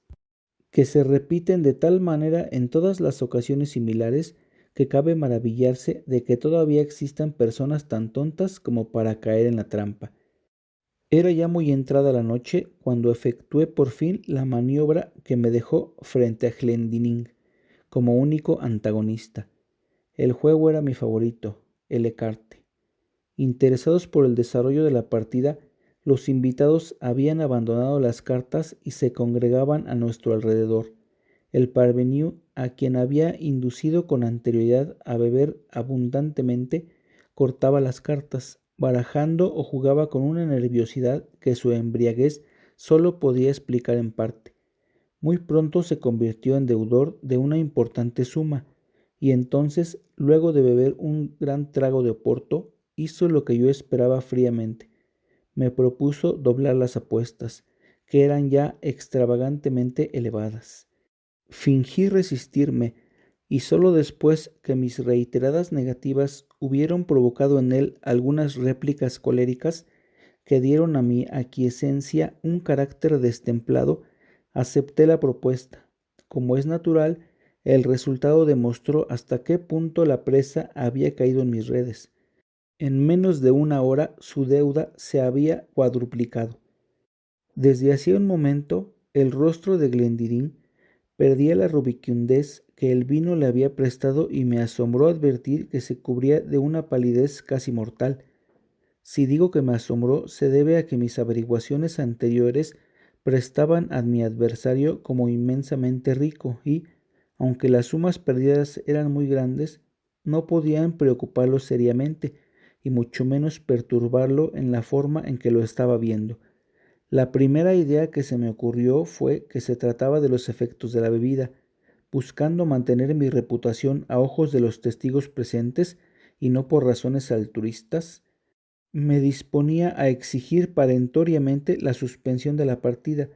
que se repiten de tal manera en todas las ocasiones similares que cabe maravillarse de que todavía existan personas tan tontas como para caer en la trampa. Era ya muy entrada la noche cuando efectué por fin la maniobra que me dejó frente a Glendinning como único antagonista. El juego era mi favorito, el écarté. Interesados por el desarrollo de la partida, los invitados habían abandonado las cartas y se congregaban a nuestro alrededor. El parvenu, a quien había inducido con anterioridad a beber abundantemente, cortaba las cartas, barajando o jugaba con una nerviosidad que su embriaguez sólo podía explicar en parte. Muy pronto se convirtió en deudor de una importante suma, y entonces, luego de beber un gran trago de oporto, hizo lo que yo esperaba fríamente. Me propuso doblar las apuestas, que eran ya extravagantemente elevadas. Fingí resistirme, y sólo después que mis reiteradas negativas hubieron provocado en él algunas réplicas coléricas que dieron a mi aquiescencia un carácter destemplado, acepté la propuesta. Como es natural, el resultado demostró hasta qué punto la presa había caído en mis redes. En menos de una hora su deuda se había cuadruplicado. Desde hacía un momento, el rostro de Glendinning perdía la rubicundez que el vino le había prestado y me asombró advertir que se cubría de una palidez casi mortal. Si digo que me asombró, se debe a que mis averiguaciones anteriores prestaban a mi adversario como inmensamente rico y, aunque las sumas perdidas eran muy grandes, no podían preocuparlo seriamente y mucho menos perturbarlo en la forma en que lo estaba viendo. La primera idea que se me ocurrió fue que se trataba de los efectos de la bebida, buscando mantener mi reputación a ojos de los testigos presentes y no por razones altruistas. Me disponía a exigir perentoriamente la suspensión de la partida,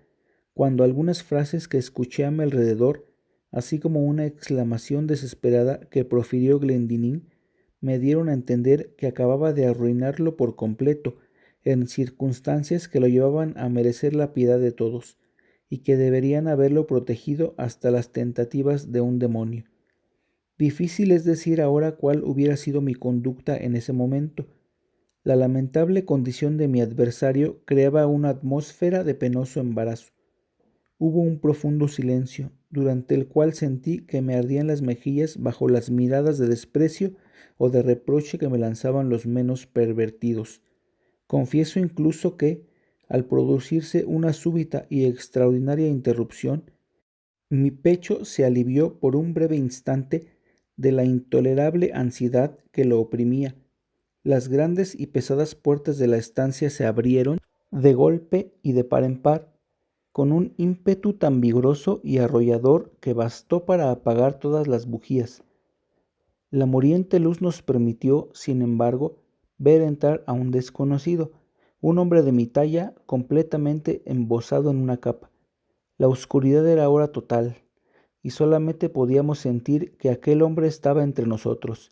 cuando algunas frases que escuché a mi alrededor, así como una exclamación desesperada que profirió Glendinning, me dieron a entender que acababa de arruinarlo por completo, en circunstancias que lo llevaban a merecer la piedad de todos, y que deberían haberlo protegido hasta las tentativas de un demonio. Difícil es decir ahora cuál hubiera sido mi conducta en ese momento. La lamentable condición de mi adversario creaba una atmósfera de penoso embarazo. Hubo un profundo silencio, durante el cual sentí que me ardían las mejillas bajo las miradas de desprecio o de reproche que me lanzaban los menos pervertidos. Confieso incluso que, al producirse una súbita y extraordinaria interrupción, mi pecho se alivió por un breve instante de la intolerable ansiedad que lo oprimía. Las grandes y pesadas puertas de la estancia se abrieron de golpe y de par en par, con un ímpetu tan vigoroso y arrollador que bastó para apagar todas las bujías. La muriente luz nos permitió, sin embargo, ver entrar a un desconocido, un hombre de mi talla, completamente embozado en una capa. La oscuridad era ahora total, y solamente podíamos sentir que aquel hombre estaba entre nosotros.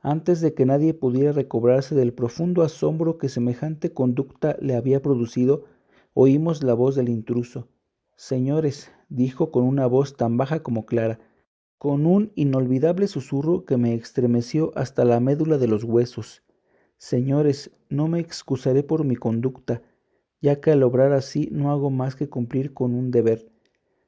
Antes de que nadie pudiera recobrarse del profundo asombro que semejante conducta le había producido, oímos la voz del intruso. «Señores», dijo con una voz tan baja como clara, con un inolvidable susurro que me estremeció hasta la médula de los huesos. «Señores, no me excusaré por mi conducta, ya que al obrar así no hago más que cumplir con un deber.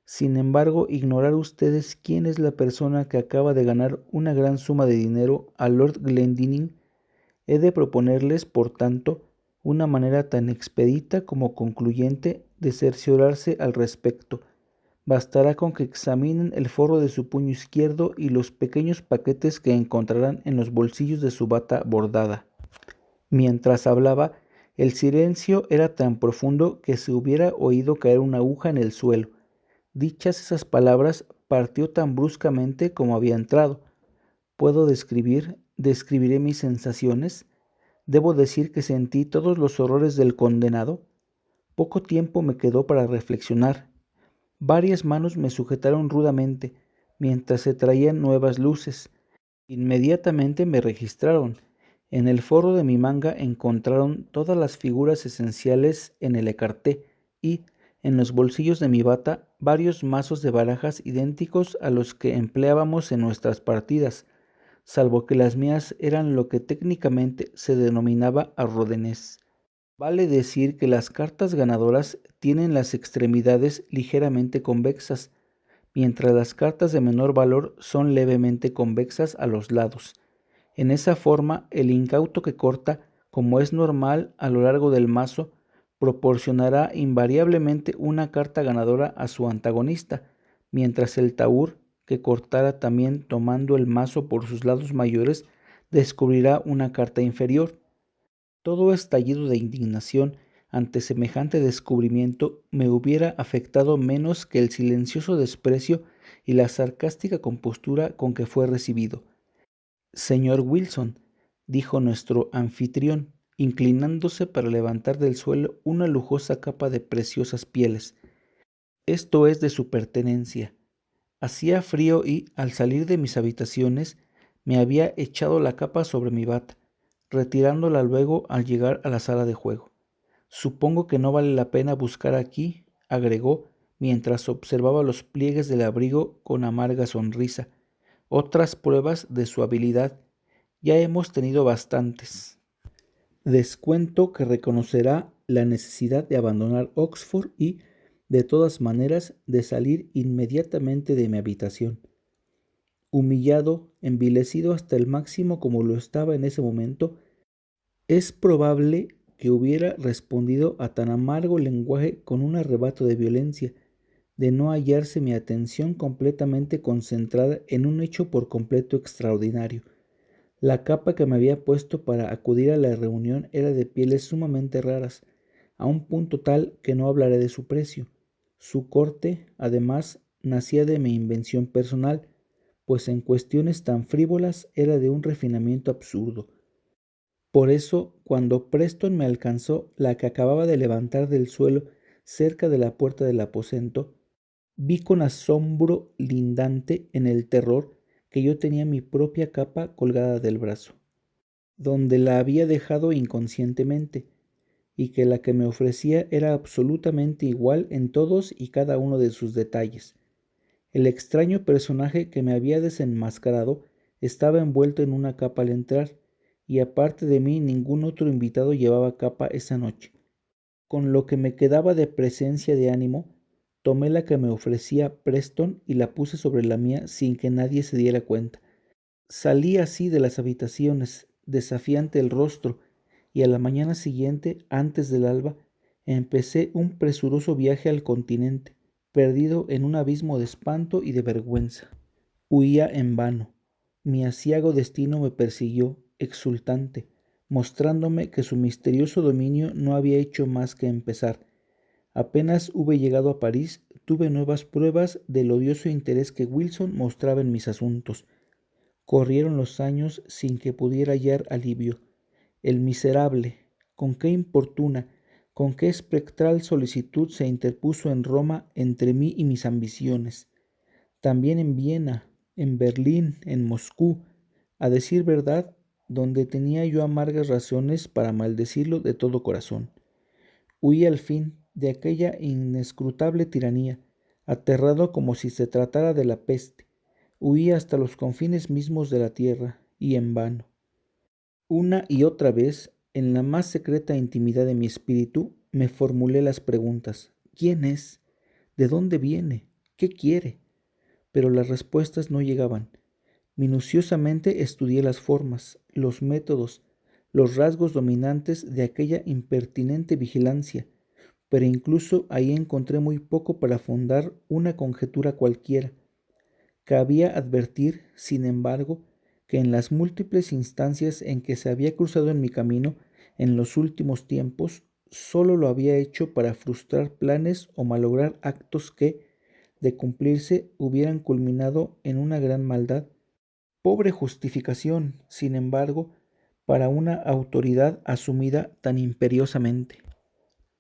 Sin embargo, ignorar ustedes quién es la persona que acaba de ganar una gran suma de dinero a Lord Glendinning. He de proponerles, por tanto, una manera tan expedita como concluyente de cerciorarse al respecto. Bastará con que examinen el forro de su puño izquierdo y los pequeños paquetes que encontrarán en los bolsillos de su bata bordada». Mientras hablaba, el silencio era tan profundo que se hubiera oído caer una aguja en el suelo. Dichas esas palabras, partió tan bruscamente como había entrado. ¿Puedo describiré mis sensaciones? ¿Debo decir que sentí todos los horrores del condenado? Poco tiempo me quedó para reflexionar. Varias manos me sujetaron rudamente, mientras se traían nuevas luces, Inmediatamente me registraron. En el forro de mi manga encontraron todas las figuras esenciales en el ecarté y, en los bolsillos de mi bata, varios mazos de barajas idénticos a los que empleábamos en nuestras partidas, salvo que las mías eran lo que técnicamente se denominaba arrodenés. Vale decir que las cartas ganadoras tienen las extremidades ligeramente convexas, mientras las cartas de menor valor son levemente convexas a los lados. En esa forma, el incauto que corta, como es normal a lo largo del mazo, proporcionará invariablemente una carta ganadora a su antagonista, mientras el taur, que cortara también tomando el mazo por sus lados mayores, descubrirá una carta inferior. Todo estallido de indignación ante semejante descubrimiento me hubiera afectado menos que el silencioso desprecio y la sarcástica compostura con que fue recibido. Señor Wilson, dijo nuestro anfitrión, inclinándose para levantar del suelo una lujosa capa de preciosas pieles. Esto es de su pertenencia. Hacía frío y, al salir de mis habitaciones, me había echado la capa sobre mi bata, retirándola luego al llegar a la sala de juego. Supongo que no vale la pena buscar aquí, agregó, mientras observaba los pliegues del abrigo con amarga sonrisa, otras pruebas de su habilidad. Ya hemos tenido bastantes. Descuento que reconocerá la necesidad de abandonar Oxford y, de todas maneras, de salir inmediatamente de mi habitación. Humillado, envilecido hasta el máximo como lo estaba en ese momento, es probable que hubiera respondido a tan amargo lenguaje con un arrebato de violencia, de no hallarse mi atención completamente concentrada en un hecho por completo extraordinario. La capa que me había puesto para acudir a la reunión era de pieles sumamente raras, a un punto tal que no hablaré de su precio. Su corte, además, nacía de mi invención personal, pues en cuestiones tan frívolas era de un refinamiento absurdo. Por eso, cuando Preston me alcanzó la que acababa de levantar del suelo cerca de la puerta del aposento, vi con asombro lindante en el terror que yo tenía mi propia capa colgada del brazo, donde la había dejado inconscientemente, y que la que me ofrecía era absolutamente igual en todos y cada uno de sus detalles. El extraño personaje que me había desenmascarado estaba envuelto en una capa al entrar, y aparte de mí ningún otro invitado llevaba capa esa noche. Con lo que me quedaba de presencia de ánimo, tomé la que me ofrecía Preston y la puse sobre la mía sin que nadie se diera cuenta. Salí así de las habitaciones, desafiante el rostro, y a la mañana siguiente, antes del alba, empecé un presuroso viaje al continente, perdido en un abismo de espanto y de vergüenza. Huía en vano. Mi aciago destino me persiguió, exultante, mostrándome que su misterioso dominio no había hecho más que empezar. Apenas hube llegado a París, tuve nuevas pruebas del odioso interés que Wilson mostraba en mis asuntos. Corrieron los años sin que pudiera hallar alivio. El miserable, con qué importuna, con qué espectral solicitud se interpuso en Roma entre mí y mis ambiciones. También en Viena, en Berlín, en Moscú, a decir verdad, donde tenía yo amargas razones para maldecirlo de todo corazón. Huí al fin de aquella inescrutable tiranía, aterrado como si se tratara de la peste. Huí hasta los confines mismos de la tierra, y en vano. Una y otra vez, en la más secreta intimidad de mi espíritu, me formulé las preguntas: ¿quién es? ¿De dónde viene? ¿Qué quiere? Pero las respuestas no llegaban. Minuciosamente estudié las formas, los métodos, los rasgos dominantes de aquella impertinente vigilancia, pero incluso ahí encontré muy poco para fundar una conjetura cualquiera. Cabía advertir, sin embargo, que en las múltiples instancias en que se había cruzado en mi camino en los últimos tiempos, solo lo había hecho para frustrar planes o malograr actos que, de cumplirse, hubieran culminado en una gran maldad. Pobre justificación, sin embargo, para una autoridad asumida tan imperiosamente.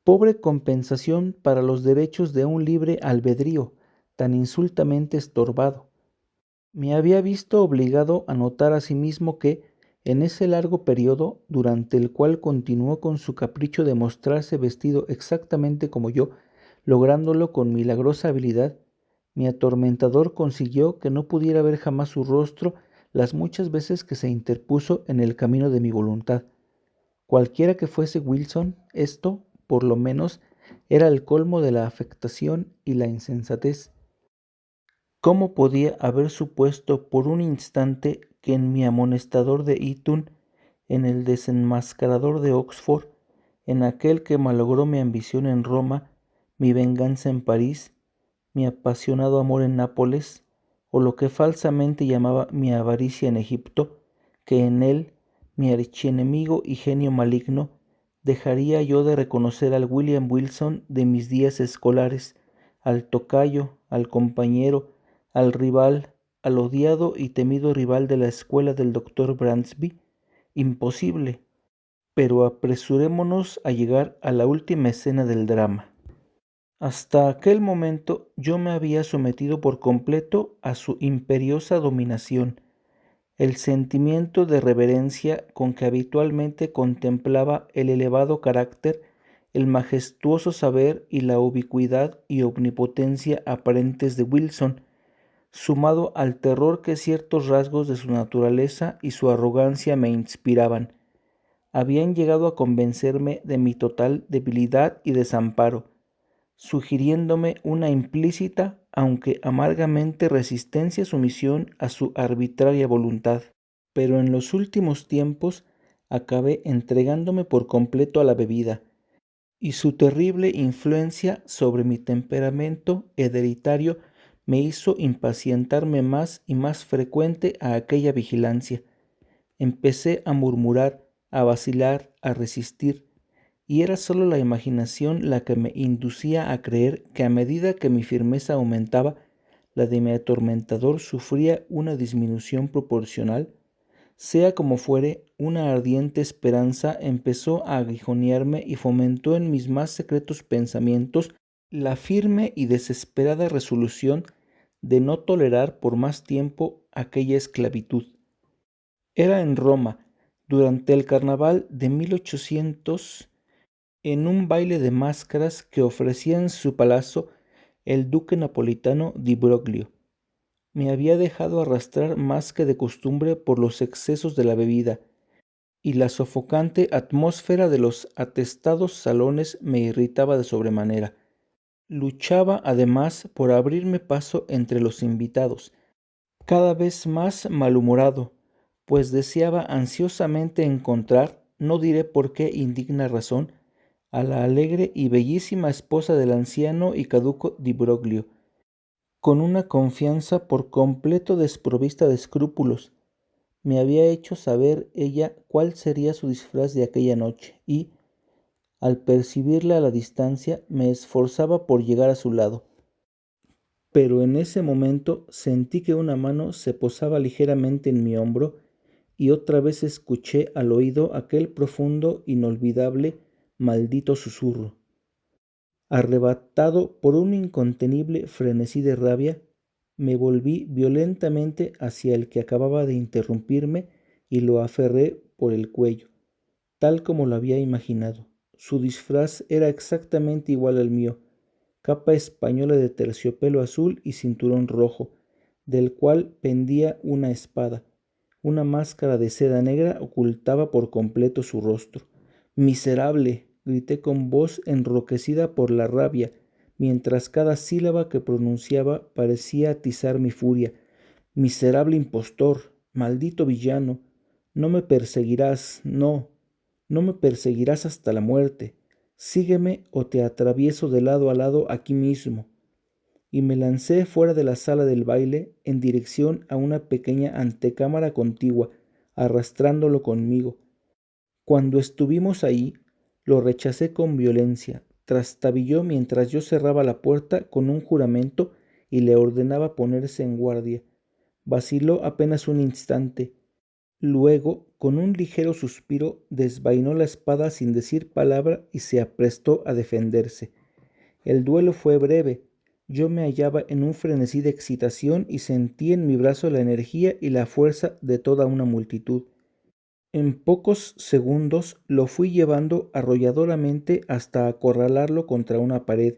Pobre compensación para los derechos de un libre albedrío tan insultamente estorbado. Me había visto obligado a notar asimismo que, en ese largo periodo, durante el cual continuó con su capricho de mostrarse vestido exactamente como yo, lográndolo con milagrosa habilidad, mi atormentador consiguió que no pudiera ver jamás su rostro las muchas veces que se interpuso en el camino de mi voluntad. Cualquiera que fuese Wilson, esto, por lo menos, era el colmo de la afectación y la insensatez. ¿Cómo podía haber supuesto por un instante que en mi amonestador de Eton, en el desenmascarador de Oxford, en aquel que malogró mi ambición en Roma, mi venganza en París, mi apasionado amor en Nápoles, o lo que falsamente llamaba mi avaricia en Egipto, que en él, mi archienemigo y genio maligno, dejaría yo de reconocer al William Wilson de mis días escolares, al tocayo, al compañero, al rival, al odiado y temido rival de la escuela del doctor Bransby? Imposible. Pero apresurémonos a llegar a la última escena del drama. Hasta aquel momento yo me había sometido por completo a su imperiosa dominación. El sentimiento de reverencia con que habitualmente contemplaba el elevado carácter, el majestuoso saber y la ubicuidad y omnipotencia aparentes de Wilson, sumado al terror que ciertos rasgos de su naturaleza y su arrogancia me inspiraban, habían llegado a convencerme de mi total debilidad y desamparo, sugiriéndome una implícita, aunque amargamente resistencia-sumisión a su arbitraria voluntad. Pero en los últimos tiempos acabé entregándome por completo a la bebida, y su terrible influencia sobre mi temperamento hereditario me hizo impacientarme más y más frecuente a aquella vigilancia. Empecé a murmurar, a vacilar, a resistir, y era sólo la imaginación la que me inducía a creer que a medida que mi firmeza aumentaba, la de mi atormentador sufría una disminución proporcional. Sea como fuere, una ardiente esperanza empezó a aguijonearme y fomentó en mis más secretos pensamientos la firme y desesperada resolución de no tolerar por más tiempo aquella esclavitud. Era en Roma, durante el carnaval de 1800, en un baile de máscaras que ofrecía en su palazzo el duque napolitano di Broglio. Me había dejado arrastrar más que de costumbre por los excesos de la bebida, y la sofocante atmósfera de los atestados salones me irritaba de sobremanera. Luchaba además por abrirme paso entre los invitados, cada vez más malhumorado, pues deseaba ansiosamente encontrar, no diré por qué indigna razón, a la alegre y bellísima esposa del anciano y caduco Di Broglio, con una confianza por completo desprovista de escrúpulos. Me había hecho saber ella cuál sería su disfraz de aquella noche y, al percibirla a la distancia, me esforzaba por llegar a su lado. Pero en ese momento sentí que una mano se posaba ligeramente en mi hombro y otra vez escuché al oído aquel profundo, inolvidable, maldito susurro. Arrebatado por un incontenible frenesí de rabia, me volví violentamente hacia el que acababa de interrumpirme y lo aferré por el cuello, tal como lo había imaginado. Su disfraz era exactamente igual al mío, capa española de terciopelo azul y cinturón rojo, del cual pendía una espada. Una máscara de seda negra ocultaba por completo su rostro. ¡Miserable!, grité con voz enronquecida por la rabia, mientras cada sílaba que pronunciaba parecía atizar mi furia. ¡Miserable impostor! ¡Maldito villano! No me perseguirás, no me perseguirás hasta la muerte. Sígueme o te atravieso de lado a lado aquí mismo. Y me lancé fuera de la sala del baile en dirección a una pequeña antecámara contigua, arrastrándolo conmigo. Cuando estuvimos ahí, lo rechacé con violencia, trastabilló mientras yo cerraba la puerta con un juramento y le ordenaba ponerse en guardia. Vaciló apenas un instante. Luego, con un ligero suspiro, desvainó la espada sin decir palabra y se aprestó a defenderse. El duelo fue breve. Yo me hallaba en un frenesí de excitación y sentí en mi brazo la energía y la fuerza de toda una multitud. En pocos segundos lo fui llevando arrolladoramente hasta acorralarlo contra una pared,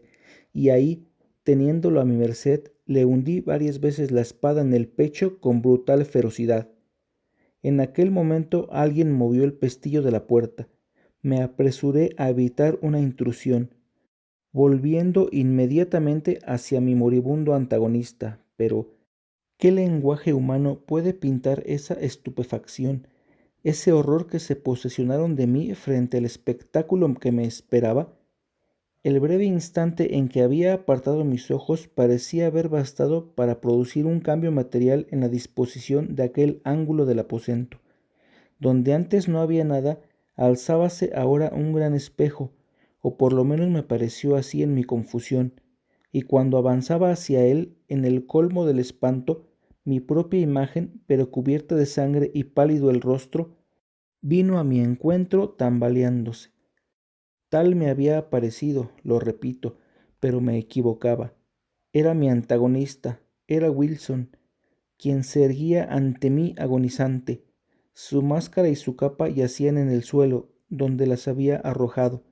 y ahí, teniéndolo a mi merced, le hundí varias veces la espada en el pecho con brutal ferocidad. En aquel momento alguien movió el pestillo de la puerta. Me apresuré a evitar una intrusión, volviendo inmediatamente hacia mi moribundo antagonista, pero ¿qué lenguaje humano puede pintar esa estupefacción, ese horror que se posesionaron de mí frente al espectáculo que me esperaba? El breve instante en que había apartado mis ojos parecía haber bastado para producir un cambio material en la disposición de aquel ángulo del aposento. Donde antes no había nada, alzábase ahora un gran espejo, o por lo menos me pareció así en mi confusión, y cuando avanzaba hacia él, en el colmo del espanto, mi propia imagen, pero cubierta de sangre y pálido el rostro, vino a mi encuentro tambaleándose. Tal me había parecido, lo repito, pero me equivocaba. Era mi antagonista, era Wilson, quien se erguía ante mí agonizante. Su máscara y su capa yacían en el suelo, donde las había arrojado.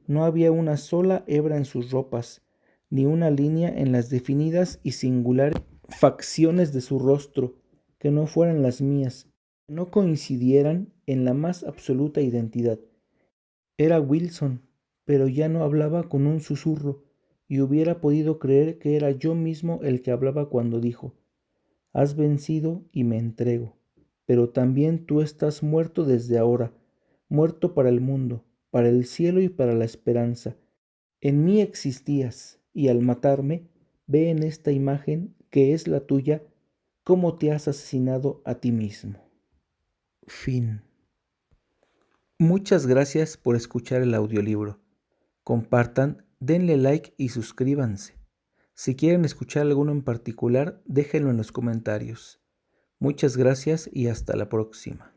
No había una sola hebra en sus ropas, ni una línea en las definidas y singulares facciones de su rostro, que no fueran las mías, que no coincidieran en la más absoluta identidad. Era Wilson, pero ya no hablaba con un susurro, y hubiera podido creer que era yo mismo el que hablaba cuando dijo: Has vencido y me entrego, pero también tú estás muerto desde ahora, muerto para el mundo, para el cielo y para la esperanza. En mí existías, y al matarme, ve en esta imagen, que es la tuya, cómo te has asesinado a ti mismo. Fin. Muchas gracias por escuchar el audiolibro. Compartan, denle like y suscríbanse. Si quieren escuchar alguno en particular, déjenlo en los comentarios. Muchas gracias y hasta la próxima.